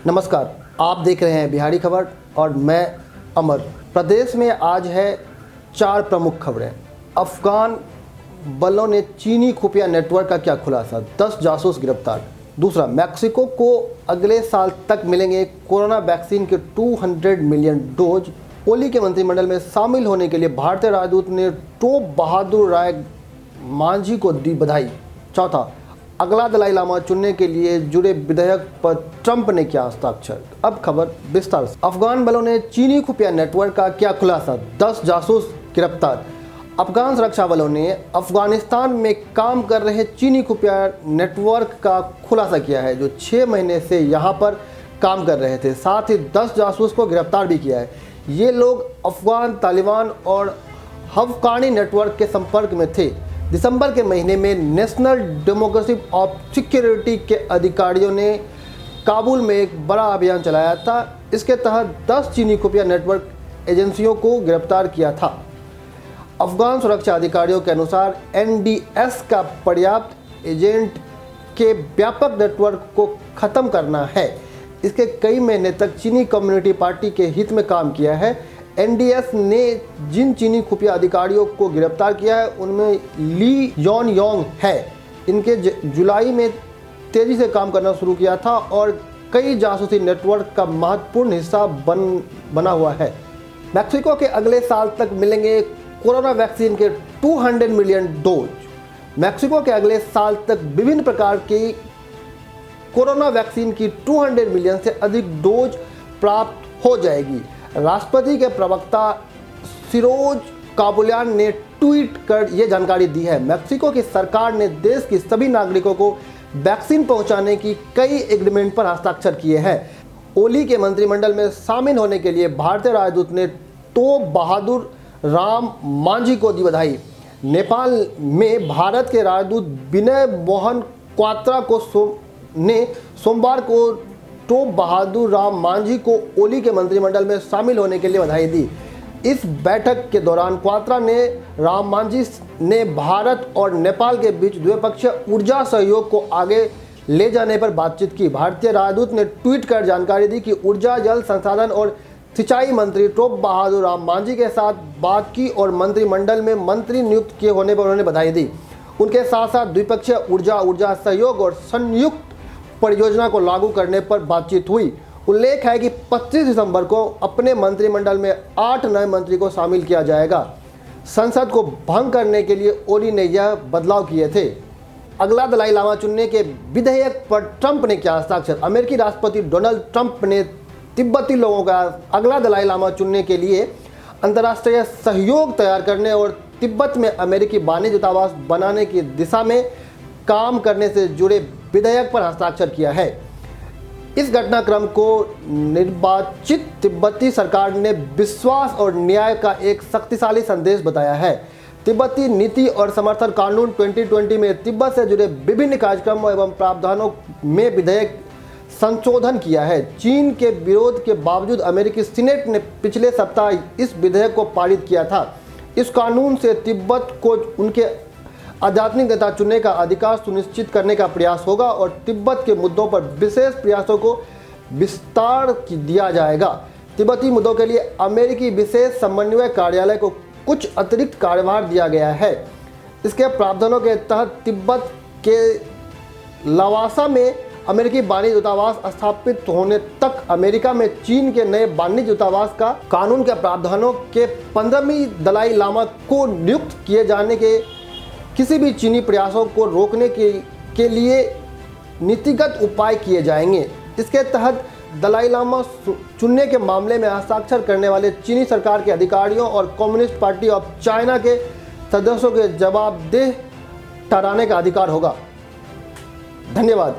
नमस्कार, आप देख रहे हैं बिहारी खबर और मैं अमर। प्रदेश में आज है 4 प्रमुख खबरें। अफगान बलों ने चीनी खुफिया नेटवर्क का किया खुलासा, 10 जासूस गिरफ्तार। दूसरा, मैक्सिको को अगले साल तक मिलेंगे कोरोना वैक्सीन के 200 मिलियन डोज। ओली के मंत्रिमंडल में शामिल होने के लिए भारतीय राजदूत ने टोप बहादुर राय मांझी को दी बधाई। चौथा, अगला दलाई लामा चुनने के लिए जुड़े विधेयक पर ट्रंप ने किया हस्ताक्षर। अब खबर विस्तार से। अफगान बलों ने चीनी खुफिया नेटवर्क का किया खुलासा, 10 जासूस गिरफ्तार। अफगान सुरक्षा बलों ने अफगानिस्तान में काम कर रहे चीनी खुफिया नेटवर्क का खुलासा किया है, जो 6 महीने से यहां पर काम कर रहे थे। साथ ही 10 जासूस को गिरफ्तार भी किया है। ये लोग अफगान तालिबान और हक्कानी नेटवर्क के संपर्क में थे। दिसंबर के महीने में नेशनल डेमोक्रेसी ऑफ सिक्योरिटी के अधिकारियों ने काबुल में एक बड़ा अभियान चलाया था। इसके तहत 10 चीनी खुफिया नेटवर्क एजेंसियों को गिरफ्तार किया था। अफगान सुरक्षा अधिकारियों के अनुसार एनडीएस का पर्याप्त एजेंट के व्यापक नेटवर्क को ख़त्म करना है। इसके कई महीने तक चीनी कम्युनिटी पार्टी के हित में काम किया है। एनडीएस ने जिन चीनी खुफिया अधिकारियों को गिरफ्तार किया है उनमें ली यॉन योंग है। इनके जुलाई में तेजी से काम करना शुरू किया था और कई जासूसी नेटवर्क का महत्वपूर्ण हिस्सा बना हुआ है। मैक्सिको के अगले साल तक मिलेंगे कोरोना वैक्सीन के 200 मिलियन डोज। मैक्सिको के अगले साल तक विभिन्न प्रकार की कोरोना वैक्सीन की 200 मिलियन से अधिक डोज प्राप्त हो जाएगी। राष्ट्रपति के प्रवक्ता सिरोज काबुलियान ने ट्वीट कर यह जानकारी दी है। मैक्सिको की सरकार ने देश के सभी नागरिकों को वैक्सीन पहुंचाने की कई एग्रीमेंट पर हस्ताक्षर किए हैं। ओली के मंत्रिमंडल में शामिल होने के लिए भारतीय राजदूत ने टोप बहादुर राम मांझी को दी बधाई। नेपाल में भारत के राजदूत विनय मोहन क्वात्रा ने सोमवार को टोप बहादुर राम मांझी को ओली के मंत्रिमंडल में शामिल होने के लिए बधाई दी। इस बैठक के दौरान क्वात्रा ने राम मांझी ने भारत और नेपाल के बीच द्विपक्षीय ऊर्जा सहयोग को आगे ले जाने पर बातचीत की। भारतीय राजदूत ने ट्वीट कर जानकारी दी कि ऊर्जा, जल संसाधन और सिंचाई मंत्री टोप बहादुर राम मांझी के साथ बात की और मंत्रिमंडल में मंत्री नियुक्त किए होने पर उन्होंने बधाई दी। उनके साथ साथ द्विपक्षीय ऊर्जा सहयोग और संयुक्त परियोजना को लागू करने पर बातचीत हुई। उल्लेख है कि 25 दिसंबर को अपने मंत्रिमंडल में 8 नए मंत्री को शामिल किया जाएगा। संसद को भंग करने के लिए ओली ने यह बदलाव किए थे। अगला दलाई लामा चुनने के विधेयक पर ट्रंप ने किया हस्ताक्षर। अमेरिकी राष्ट्रपति डोनाल्ड ट्रंप ने तिब्बती लोगों का अगला दलाई लामा चुनने के लिए अंतर्राष्ट्रीय सहयोग तैयार करने और तिब्बत में अमेरिकी वाणिज्य दूतावास बनाने की दिशा में काम करने से जुड़े विधेयक पर हस्ताक्षर किया है। इस घटनाक्रम को निर्वाचित तिब्बती सरकार ने विश्वास और न्याय का एक शक्तिशाली संदेश बताया है। तिब्बती नीति और समर्थन कानून 2020 में तिब्बत से जुड़े विभिन्न कार्यक्रमों एवं प्रावधानों में विधेयक संशोधन किया है। चीन के विरोध के बावजूद अमेरिकी सीनेट ने पिछले सप्ताह इस विधेयक को पारित किया था। इस कानून से तिब्बत को उनके आध्यात्मिक नेता चुनने का अधिकार सुनिश्चित करने का प्रयास होगा और तिब्बत के मुद्दों पर विशेष प्रयासों को विस्तार दिया जाएगा। तिब्बती मुद्दों के लिए अमेरिकी विशेष समन्वय कार्यालय को कुछ अतिरिक्त कार्यभार दिया गया है। इसके प्रावधानों के तहत तिब्बत के लवासा में अमेरिकी वाणिज्य दूतावास स्थापित होने तक अमेरिका में चीन के नए वाणिज्य दूतावास का कानून के प्रावधानों के 15वीं दलाई लामा को नियुक्त किए जाने के किसी भी चीनी प्रयासों को रोकने के लिए नीतिगत उपाय किए जाएंगे। इसके तहत दलाई लामा चुनने के मामले में हस्ताक्षर करने वाले चीनी सरकार के अधिकारियों और कम्युनिस्ट पार्टी ऑफ चाइना के सदस्यों के जवाबदेह ठहराने का अधिकार होगा। धन्यवाद।